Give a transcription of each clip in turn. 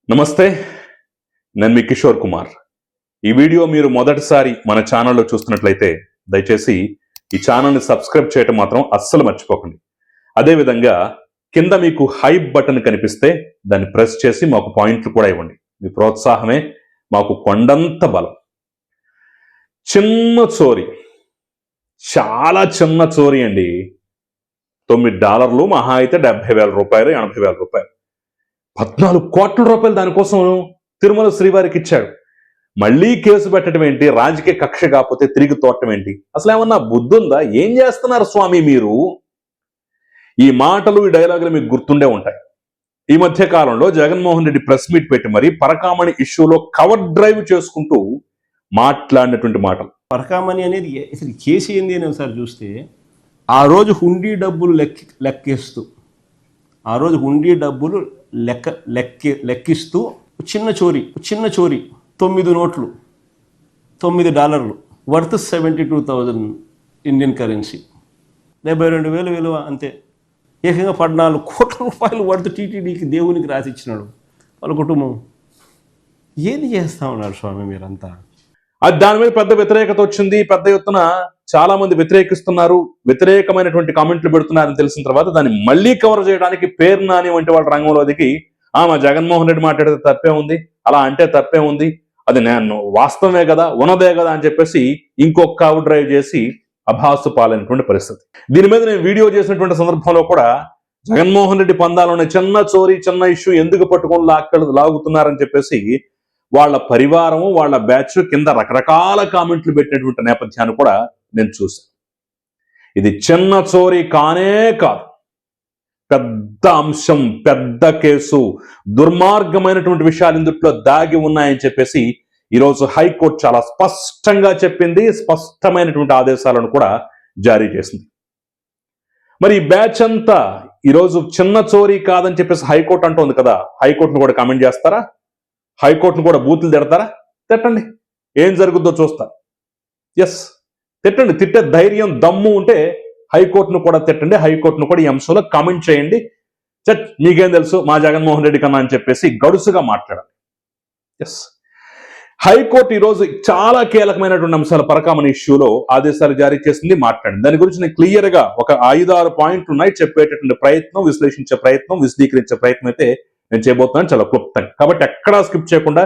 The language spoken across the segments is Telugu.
నమస్తే, నేను మీ కిషోర్ కుమార్. ఈ వీడియో మీరు మొదటిసారి మన ఛానల్లో చూస్తున్నట్లయితే దయచేసి ఈ ఛానల్ని సబ్స్క్రైబ్ చేయటం మాత్రం అస్సలు మర్చిపోకండి. అదేవిధంగా కింద మీకు హైప్ బటన్ కనిపిస్తే దాన్ని ప్రెస్ చేసి మాకు పాయింట్లు కూడా ఇవ్వండి. మీ ప్రోత్సాహమే మాకు కొండంత బలం. చిన్న చోరీ, చాలా చిన్న చోరీ అండి. $9 మహా అయితే $70,000 $80,000. 14 కోట్ల రూపాయలు దానికోసం తిరుమల శ్రీవారికి ఇచ్చాడు. మళ్ళీ కేసు పెట్టడం ఏంటి? రాజకీయ కక్ష కాకపోతే తిరిగి తోటం ఏంటి? అసలు ఏమన్నా బుద్ధుందా? ఏం చేస్తున్నారు స్వామి మీరు? ఈ మాటలు, ఈ డైలాగులు మీకు గుర్తుండే ఉంటాయి. ఈ మధ్య కాలంలో జగన్మోహన్ రెడ్డి ప్రెస్ మీట్ పెట్టి మరి పరకామణి ఇష్యూలో కవర్ డ్రైవ్ చేసుకుంటూ మాట్లాడినటువంటి మాటలు. పరకామణి అనేది అసలు కేసు ఏంది అని ఒకసారి చూస్తే, ఆ రోజు హుండీ డబ్బులు లెక్కిస్తూ లెక్కిస్తూ చిన్న చోరీ 9 నోట్లు $9 వర్త్ 72,000 ఇండియన్ కరెన్సీ, 72,000 విలువ అంతే. ఏకంగా 14 కోట్ల రూపాయలు వర్త్ టీటీడీకి దేవునికి రాసిచ్చినాడు వాళ్ళ కుటుంబం. ఏది చేస్తా ఉన్నారు స్వామి మీరంతా? అది దాని మీద పెద్ద వ్యతిరేకత వచ్చింది. పెద్ద ఎత్తున చాలా మంది వ్యతిరేకిస్తున్నారు, వ్యతిరేకమైనటువంటి కామెంట్లు పెడుతున్నారని తెలిసిన తర్వాత దాన్ని మళ్ళీ కవర్ చేయడానికి పేరు నాని వంటి వాళ్ళ రంగంలో దిగి మా జగన్మోహన్ రెడ్డి మాట్లాడితే తప్పే ఉంది, అలా అంటే తప్పే ఉంది, అది నేను వాస్తవమే కదా, ఉన్నదే కదా అని చెప్పేసి ఇంకొక కవర్ డ్రైవ్ చేసి అభాసు పాలైనటువంటి పరిస్థితి. దీని మీద నేను వీడియో చేసినటువంటి సందర్భంలో కూడా జగన్మోహన్ రెడ్డి పందాలోనే చిన్న చోరీ, చిన్న ఇష్యూ ఎందుకు పట్టుకొని లాగుతున్నారని చెప్పేసి వాళ్ళ పరివారము, వాళ్ళ బ్యాచ్ కింద రకరకాల కామెంట్లు పెట్టినటువంటి నేపథ్యాన్ని కూడా నేను చూశాను. ఇది చిన్న చోరీ కానే కాదు, పెద్ద అంశం, పెద్ద కేసు, దుర్మార్గమైనటువంటి విషయాలు ఇందుట్లో దాగి ఉన్నాయని చెప్పేసి ఈరోజు హైకోర్టు చాలా స్పష్టంగా చెప్పింది. స్పష్టమైనటువంటి ఆదేశాలను కూడా జారీ చేసింది. మరి ఈ బ్యాచ్ అంతా ఈరోజు చిన్న చోరీ కాదని చెప్పేసి హైకోర్టు అంటోంది కదా, హైకోర్టును కూడా కామెంట్ చేస్తారా? హైకోర్టును కూడా బూతులు తిడతారా? తిట్టండి, ఏం జరుగుద్దో చూస్తా. ఎస్, తిట్టండి. తిట్టే ధైర్యం, దమ్ము ఉంటే హైకోర్టును కూడా తిట్టండి. హైకోర్టును కూడా ఈ అంశంలో కామెంట్ చేయండి. మీకేం తెలుసు మా జగన్మోహన్ రెడ్డి కన్నా అని చెప్పేసి గడుసుగా మాట్లాడాలి. ఎస్, హైకోర్టు ఈరోజు చాలా కీలకమైనటువంటి అంశాలు పరకామణి ఇష్యూలో ఆదేశాలు జారీ చేసింది, మాట్లాడింది. దాని గురించి నేను క్లియర్ గా ఒక 5-6 పాయింట్లు ఉన్నాయి, చెప్పేటటువంటి ప్రయత్నం, విశ్లేషించే ప్రయత్నం, విశదీకరించే ప్రయత్నం అయితే నేను చేయబోతున్నాను చాలా క్లుప్తంగా. కాబట్టి ఎక్కడా స్కిప్ చేయకుండా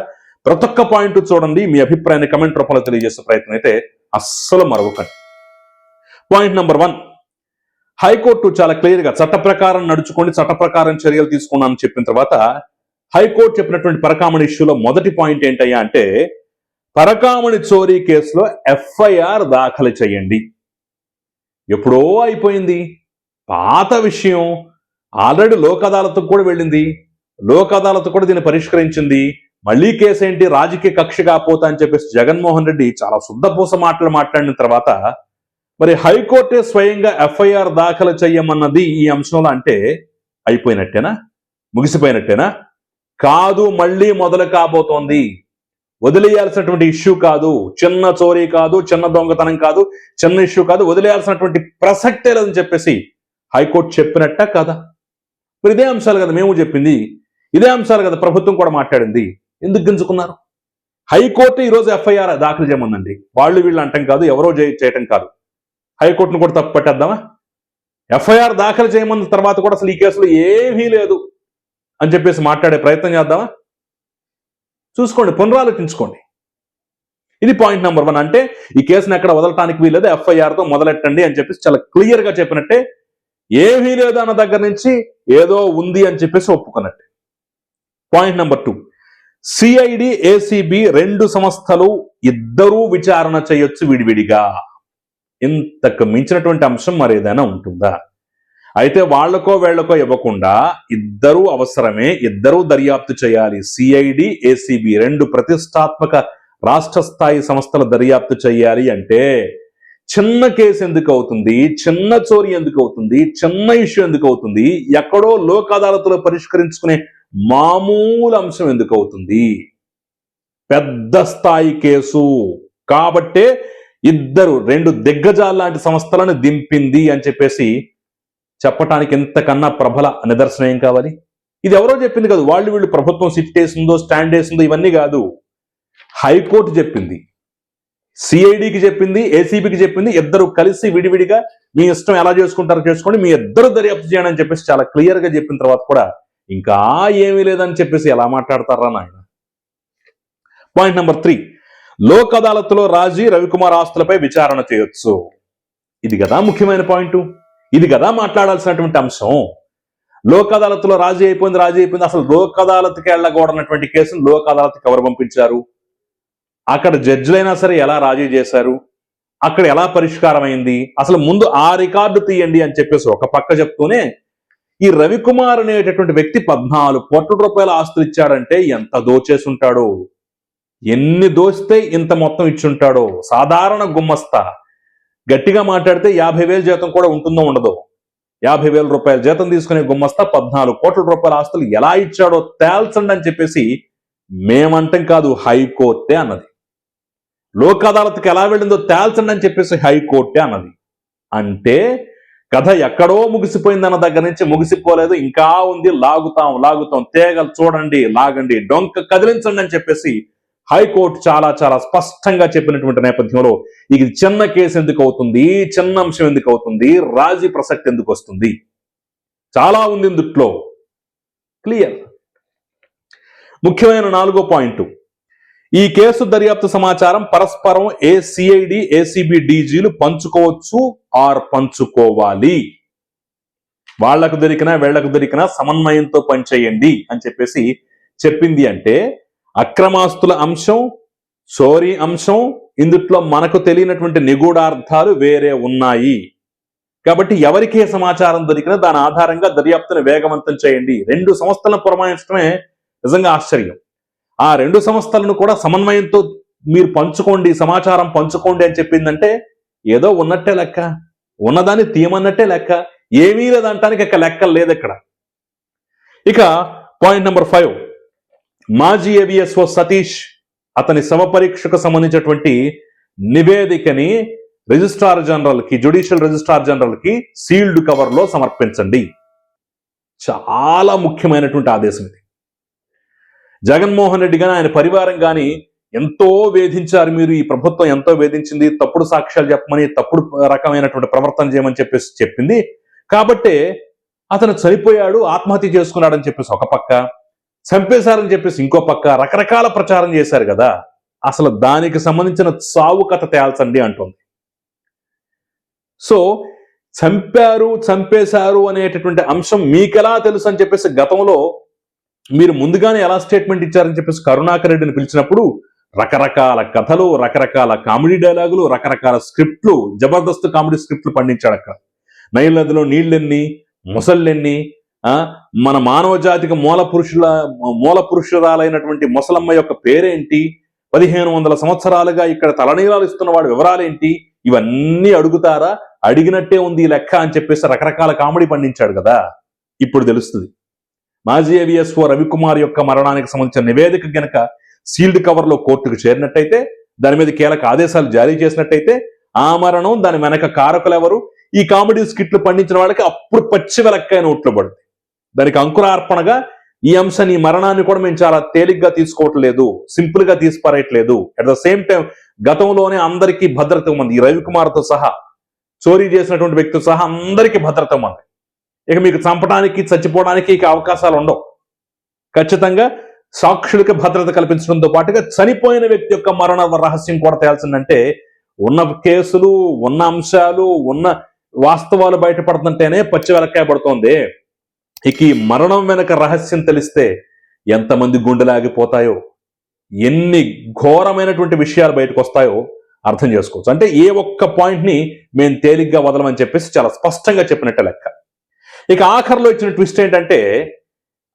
ప్రతి ఒక్క పాయింట్ చూడండి. మీ అభిప్రాయాన్ని కమెంట్ రూపంలో తెలియజేసే ప్రయత్నం అయితే అస్సలు మరవకండి. పాయింట్ నెంబర్ 1, హైకోర్టు చాలా క్లియర్ గా చట్ట ప్రకారం నడుచుకోండి, చట్ట ప్రకారం చర్యలు తీసుకున్నానని చెప్పిన తర్వాత హైకోర్టు చెప్పినటువంటి పరకామణి ఇష్యూలో మొదటి పాయింట్ ఏంటయ్యా అంటే, పరకామణి చోరీ కేసులో FIR దాఖలు చేయండి. ఎప్పుడో అయిపోయింది, పాత విషయం. ఆల్రెడీ లోక్ అదాలత్కు కూడా వెళ్ళింది, లోక్ అదాలత్ కూడా దీన్ని పరిష్కరించింది. మళ్ళీ కేసు ఏంటి, రాజకీయ కక్ష కాపోతా అని చెప్పేసి జగన్మోహన్ రెడ్డి చాలా శుద్ధపూస మాట్లాడిన తర్వాత మరి హైకోర్టే స్వయంగా FIR దాఖలు చెయ్యమన్నది ఈ అంశంలో అంటే అయిపోయినట్టేనా, ముగిసిపోయినట్టేనా? కాదు, మళ్ళీ మొదలు కాబోతోంది. వదిలేయాల్సినటువంటి ఇష్యూ కాదు, చిన్న చోరీ కాదు, చిన్న దొంగతనం కాదు, చిన్న ఇష్యూ కాదు, వదిలేయాల్సినటువంటి ప్రసక్తే లేదని చెప్పేసి హైకోర్టు చెప్పినట్ట కదా. మరి ఇదే అంశాలు కదా మేము చెప్పింది, ఇదే అంశాలు కదా ప్రభుత్వం కూడా మాట్లాడింది. ఎందుకు గింజుకున్నారు? హైకోర్టు ఈరోజు FIR దాఖలు చేయమందండి. వాళ్ళు వీళ్ళు అంటాం కాదు, ఎవరో చేయటం కాదు. హైకోర్టును కూడా తప్పు పట్టేద్దామా? FIR దాఖలు చేయమన్న తర్వాత కూడా అసలు ఈ కేసులో ఏమీ లేదు అని చెప్పేసి మాట్లాడే ప్రయత్నం చేద్దామా? చూసుకోండి, పునరాలోచించుకోండి. ఇది పాయింట్ నెంబర్ 1. అంటే ఈ కేసును ఎక్కడ వదలటానికి వీలేదు, FIRతో మొదలెట్టండి అని చెప్పేసి చాలా క్లియర్ గా చెప్పినట్టే. ఏమీ లేదు అన్న దగ్గర నుంచి ఏదో ఉంది అని చెప్పేసి ఒప్పుకున్నట్టు. పాయింట్ నెంబర్ 2, CID, ACB 2 సంస్థలు ఇద్దరూ విచారణ చేయొచ్చు విడివిడిగా. ఇంతకు మించినటువంటి అంశం మరి ఏదైనా ఉంటుందా? అయితే వాళ్లకో వీళ్లకో ఇవ్వకుండా ఇద్దరూ అవసరమే, ఇద్దరూ దర్యాప్తు చేయాలి. CID, ACB 2 ప్రతిష్టాత్మక రాష్ట్ర స్థాయి సంస్థల దర్యాప్తు చేయాలి అంటే చిన్న కేసు ఎందుకు అవుతుంది, చిన్న చోరీ ఎందుకు అవుతుంది, చిన్న ఇష్యూ ఎందుకు అవుతుంది, ఎక్కడో లోక్ అదాలత్లో పరిష్కరించుకునే మామూలు అంశం ఎందుకు అవుతుంది? పెద్ద స్థాయి కేసు కాబట్టే 2 దిగ్గజాల లాంటి సంస్థలను దింపింది అని చెప్పేసి చెప్పటానికి ఎంతకన్నా ప్రబల నిదర్శనం ఏం కావాలి? ఇది ఎవరో చెప్పింది కాదు, వాళ్ళు వీళ్ళు ప్రభుత్వం సిట్ వేసిందో స్టాండ్ వేసిందో ఇవన్నీ కాదు, హైకోర్టు చెప్పింది, సిఐడికి చెప్పింది, ఏసీబీకి చెప్పింది. ఇద్దరు కలిసి విడివిడిగా మీ ఇష్టం ఎలా చేసుకుంటారో చేసుకోండి, మీ ఇద్దరు దర్యాప్తు చేయండి అని చెప్పేసి చాలా క్లియర్ గా చెప్పిన తర్వాత కూడా ఇంకా ఏమీ లేదని చెప్పేసి ఎలా మాట్లాడతారా నాయన. పాయింట్ నెంబర్ 3, లోక్ అదాలత్లో రాజీ రవికుమార్ ఆస్తులపై విచారణ చేయొచ్చు. ఇది కదా ముఖ్యమైన పాయింట్, ఇది కదా మాట్లాడాల్సినటువంటి అంశం. లోక్ అదాలత్లో రాజీ అయిపోయింది. అసలు లోక్ అదాలత్కి వెళ్ళకూడనటువంటి కేసును లోక్ అదాలత్కి ఎవరు పంపించారు, అక్కడ జడ్జిలైనా సరే ఎలా రాజీ చేశారు, అక్కడ ఎలా పరిష్కారం అయింది, అసలు ముందు ఆ రికార్డు తీయండి అని చెప్పేసి ఒక పక్క చెప్తూనే, ఈ రవికుమార్ అనేటటువంటి వ్యక్తి 14 కోట్ల రూపాయల ఆస్తులు ఇచ్చాడంటే ఎంత దోచేసి ఉంటాడో, ఎన్ని దోస్తే ఇంత మొత్తం ఇచ్చుంటాడో. సాధారణ గుమ్మస్తా, గట్టిగా మాట్లాడితే 50,000 జీతం కూడా ఉంటుందో ఉండదో, 50,000 రూపాయల జీతం తీసుకునే గుమ్మస్తా 14 కోట్ల రూపాయల ఆస్తులు ఎలా ఇచ్చాడో తేల్చండి అని చెప్పేసి మేమంటం కాదు, హైకోర్టే అన్నది. లోక్ అదాలత్కి ఎలా వెళ్ళిందో తేల్చండి అని చెప్పేసి హైకోర్టే అన్నది. అంటే కథ ఎక్కడో ముగిసిపోయిందన్న దగ్గర నుంచి ముగిసిపోలేదు, ఇంకా ఉంది, లాగుతాం, తేగలు చూడండి, లాగండి, డొంక కదిలించండి అని చెప్పేసి హైకోర్టు చాలా చాలా స్పష్టంగా చెప్పినటువంటి నేపథ్యంలో ఇది చిన్న కేసు ఎందుకు అవుతుంది, చిన్న అంశం ఎందుకు అవుతుంది, రాజీ ప్రసక్తి ఎందుకు వస్తుంది, చాలా ఉంది ఇందుట్లో క్లియర్. ముఖ్యమైన 4వ పాయింట్, ఈ కేసు దర్యాప్తు సమాచారం పరస్పరం సిఐడి ఏసీబీ డీజీలు పంచుకోవచ్చు ఆర్ పంచుకోవాలి. వాళ్లకు దొరికినా వీళ్లకు దొరికినా సమన్వయంతో పనిచేయండి అని చెప్పేసి చెప్పింది. అంటే అక్రమాస్తుల అంశం, చోరీ అంశం, ఇందుట్లో మనకు తెలియనటువంటి నిగూఢార్థాలు వేరే ఉన్నాయి. కాబట్టి ఎవరికే సమాచారం దొరికినా దాని ఆధారంగా దర్యాప్తును వేగవంతం చేయండి. 2 సంస్థలను పురమాయించడమే నిజంగా ఆశ్చర్యం. ఆ 2 సంస్థలను కూడా సమన్వయంతో మీరు పంచుకోండి, సమాచారం పంచుకోండి అని చెప్పిందంటే ఏదో ఉన్నట్టే లెక్క, ఉన్నదాన్ని తీయమన్నట్టే లెక్క, ఏమీ లేదంటానికి ఇక లెక్క లేదు ఇక్కడ. ఇక పాయింట్ నెంబర్ 5, మాజీ ఏవిఎస్ఓ సతీష్ అతని శవపరీక్షకు సంబంధించినటువంటి నివేదికని రిజిస్ట్రార్ జనరల్ కి, జ్యుడిషియల్ రిజిస్ట్రార్ జనరల్ కి సీల్డ్ కవర్ లో సమర్పించండి. చాలా ముఖ్యమైనటువంటి ఆదేశం ఇది. జగన్మోహన్ రెడ్డి గాని ఆయన పరివారం గాని ఎంతో వేధించారు, మీరు ఈ ప్రభుత్వం ఎంతో వేధించింది, తప్పుడు సాక్ష్యాలు చెప్పమని, తప్పుడు రకమైనటువంటి ప్రవర్తన చేయమని చెప్పేసి చెప్పింది. కాబట్టే అతను చనిపోయాడు, ఆత్మహత్య చేసుకున్నాడని చెప్పేసి ఒక పక్క, చంపేశారని చెప్పేసి ఇంకో పక్క రకరకాల ప్రచారం చేశారు కదా. అసలు దానికి సంబంధించిన సావు కథ తేల్చండి అంటుంది. సో చంపేశారు అనేటటువంటి అంశం మీకెలా తెలుసు అని చెప్పేసి గతంలో మీరు ముందుగానే ఎలా స్టేట్మెంట్ ఇచ్చారని చెప్పేసి కరుణాకర్ రెడ్డిని పిలిచినప్పుడు రకరకాల కథలు, రకరకాల కామెడీ డైలాగులు, రకరకాల స్క్రిప్ట్లు, జబర్దస్త్ కామెడీ స్క్రిప్ట్లు పండించాడు అక్కడ. నైల్ నదిలో నీళ్ళెన్ని, ముసళ్ళెన్ని, మన మానవ జాతికి మూల పురుషురాలైనటువంటి ముసలమ్మ యొక్క పేరేంటి, 1500 సంవత్సరాలుగా ఇక్కడ తలనీలాలు ఇస్తున్న వాడు వివరాలేంటి, ఇవన్నీ అడుగుతారా, అడిగినట్టే ఉంది ఈ లెక్క అని చెప్పేసి రకరకాల కామెడీ పండించాడు కదా. ఇప్పుడు తెలుస్తుంది. మాజీ ఏవిఎస్ఓ రవికుమార్ యొక్క మరణానికి సంబంధించిన నివేదిక గనక సీల్డ్ కవర్ లో కోర్టుకు చేరినట్టయితే, దాని మీద కీలక ఆదేశాలు జారీ చేసినట్టయితే, ఆ మరణం, దాని వెనక కారకులు ఎవరు, ఈ కామెడీ స్కిట్లు పండించిన వాళ్ళకి అప్పుడు పచ్చి వెలక్కాయ నోట్లో పడుతుంది. దానికి అంకురార్పణగా ఈ అంశాన్ని, ఈ మరణాన్ని కూడా మేము చాలా తేలిగ్గా తీసుకోవట్లేదు, సింపుల్ గా తీసిపారేయట్లేదు. అట్ ద సేమ్ టైం గతంలోనే అందరికీ భద్రత ఉంది, ఈ రవికుమార్తో సహా, చోరీ చేసినటువంటి వ్యక్తితో సహా అందరికీ భద్రత ఉంది. ఇక మీకు చంపడానికి, చచ్చిపోవడానికి ఇక అవకాశాలు ఉండవు. ఖచ్చితంగా సాక్షులకి భద్రత కల్పించడంతో పాటుగా చనిపోయిన వ్యక్తి యొక్క మరణ రహస్యం కూడా తేల్చిందంటే, ఉన్న కేసులు, ఉన్న అంశాలు, ఉన్న వాస్తవాలు బయటపడుతుంటేనే పచ్చి వెలక్కాయ పడుతోంది. ఇక ఈ మరణం వెనక రహస్యం తెలిస్తే ఎంతమంది గుండెలాగిపోతాయో, ఎన్ని ఘోరమైనటువంటి విషయాలు బయటకు వస్తాయో అర్థం చేసుకోవచ్చు. అంటే ఏ ఒక్క పాయింట్ ని మేము తేలిగ్గా వదలమని చెప్పేసి చాలా స్పష్టంగా చెప్పినట్టే లెక్క. ఇక ఆఖరిలో ఇచ్చిన ట్విస్ట్ ఏంటంటే,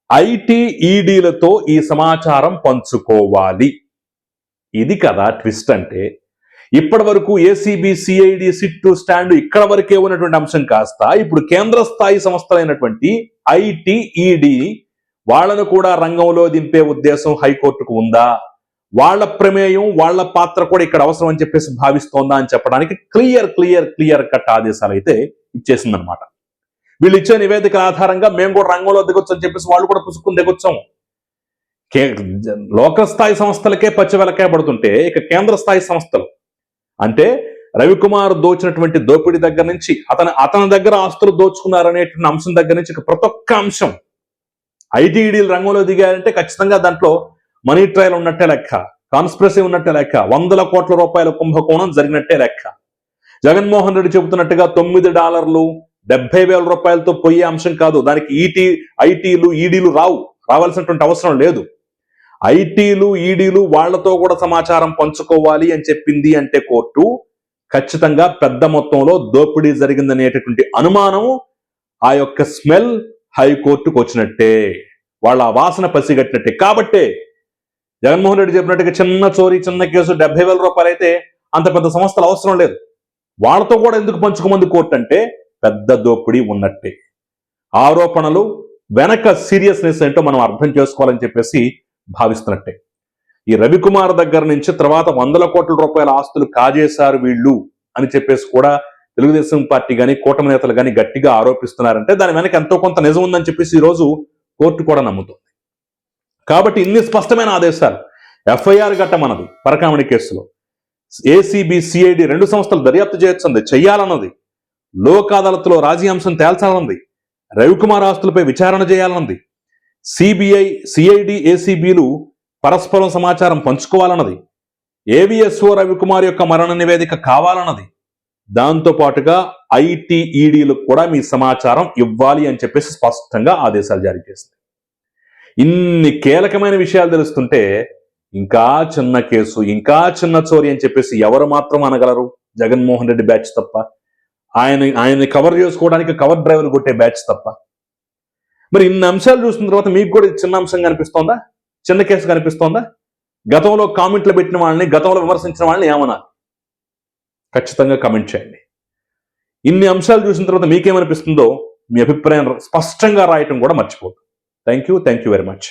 ఐటీ ఈడీలతో ఈ సమాచారం పంచుకోవాలి. ఇది కదా ట్విస్ట్ అంటే. ఇప్పటి వరకు ఏసీబీ, సిఐడి, సిట్, స్టాండ్ ఇక్కడ వరకే ఉన్నటువంటి అంశం కాస్త ఇప్పుడు కేంద్ర స్థాయి సంస్థలైనటువంటి ఐటీ ఈడీ వాళ్లను కూడా రంగంలో దింపే ఉద్దేశం హైకోర్టుకు ఉందా, వాళ్ళ ప్రమేయం, వాళ్ళ పాత్ర కూడా ఇక్కడ అవసరం అని చెప్పేసి భావిస్తోందా అని చెప్పడానికి క్లియర్ కట్ ఆదేశాలు అయితే ఇచ్చేసిందనమాట. వీళ్ళు ఇచ్చే నివేదికల ఆధారంగా మేము కూడా రంగంలో దిగొచ్చు అని చెప్పేసి వాళ్ళు కూడా పుసుక్కుని దిగొచ్చాము. లోకల్ స్థాయి సంస్థలకే పచ్చివెలకాయ పడుతుంటే ఇక కేంద్ర స్థాయి సంస్థలు అంటే రవికుమార్ దోచినటువంటి దోపిడీ దగ్గర నుంచి అతని దగ్గర ఆస్తులు దోచుకున్నారనేటువంటి అంశం దగ్గర నుంచి ఇక ప్రతి ఒక్క అంశం ఐటీడీలు రంగంలో దిగారంటే ఖచ్చితంగా దాంట్లో మనీ ట్రయల్ ఉన్నట్టే లెక్క, కాన్స్పిరసీ ఉన్నట్టే లెక్క, 100 కోట్ల రూపాయల కుంభకోణం జరిగినట్టే లెక్క. జగన్మోహన్ రెడ్డి చెబుతున్నట్టుగా $9 70,000 రూపాయలతో పోయే అంశం కాదు. దానికి ఐటీలు ఈడీలు రావాల్సినటువంటి అవసరం లేదు. ఐటీలు ఈడీలు వాళ్లతో కూడా సమాచారం పంచుకోవాలి అని చెప్పింది అంటే కోర్టు ఖచ్చితంగా పెద్ద మొత్తంలో దోపిడీ జరిగిందనేటటువంటి అనుమానం ఆ యొక్క స్మెల్ హైకోర్టుకు వచ్చినట్టే, వాళ్ళ ఆ వాసన పసిగట్టినట్టే. కాబట్టే జగన్మోహన్ రెడ్డి చెప్పినట్టుగా చిన్న చోరీ చిన్న కేసు 70,000 రూపాయలు అయితే అంత పెద్ద సంస్థలు అవసరం లేదు. వాళ్ళతో కూడా ఎందుకు పంచుకోమంది కోర్టు అంటే పెద్ద దోపిడీ ఉన్నట్టే. ఆరోపణలు వెనక సీరియస్నెస్ ఏంటో మనం అర్థం చేసుకోవాలని చెప్పేసి భావిస్తున్నట్టే. ఈ రవికుమార్ దగ్గర నుంచి తర్వాత 100 కోట్ల రూపాయల ఆస్తులు కాజేశారు వీళ్ళు అని చెప్పేసి కూడా తెలుగుదేశం పార్టీ కానీ కూటమి నేతలు కానీ గట్టిగా ఆరోపిస్తున్నారంటే దాని వెనక ఎంతో కొంత నిజం ఉందని చెప్పేసి ఈ రోజు కోర్టు కూడా నమ్ముతుంది. కాబట్టి ఇన్ని స్పష్టమైన ఆదేశాలు, ఎఫ్ఐఆర్ గట్టమన్నది పరకామణి కేసులో, ఏసీబీ సిఐడి 2 సంస్థలు దర్యాప్తు చేయొచ్చుంది, చెయ్యాలన్నది, లోక్ అదాలత్లో రాజీ అంశం తేల్చాలన్నది, రవికుమార్ ఆస్తులపై విచారణ చేయాలన్నది, సిబిఐ సిఐడి ఏసీబీలు పరస్పరం సమాచారం పంచుకోవాలన్నది, ఏవిఎస్ఓ రవికుమార్ యొక్క మరణ నివేదిక కావాలన్నది, దాంతో పాటుగా ఐటీఈడీలకు కూడా మీ సమాచారం ఇవ్వాలి అని చెప్పేసి స్పష్టంగా ఆదేశాలు జారీ చేసింది. ఇన్ని కీలకమైన విషయాలు తెలుస్తుంటే ఇంకా చిన్న కేసు, ఇంకా చిన్న చోరీ అని చెప్పేసి ఎవరు మాత్రం అనగలరు? జగన్మోహన్ రెడ్డి బ్యాచ్ తప్ప, ఆయన్ని కవర్ చేసుకోవడానికి కవర్ డ్రైవర్ కొట్టే బ్యాచ్ తప్ప. మరి ఇన్ని అంశాలు చూసిన తర్వాత మీకు కూడా చిన్న అంశం కనిపిస్తోందా? చిన్న కేసు కనిపిస్తోందా? గతంలో కామెంట్లు పెట్టిన వాళ్ళని, గతంలో విమర్శించిన వాళ్ళని ఏమనాలి? ఖచ్చితంగా కామెంట్ చేయండి. ఇన్ని అంశాలు చూసిన తర్వాత మీకేమనిపిస్తుందో మీ అభిప్రాయం స్పష్టంగా రాయటం కూడా మర్చిపోదు. Thank you very much.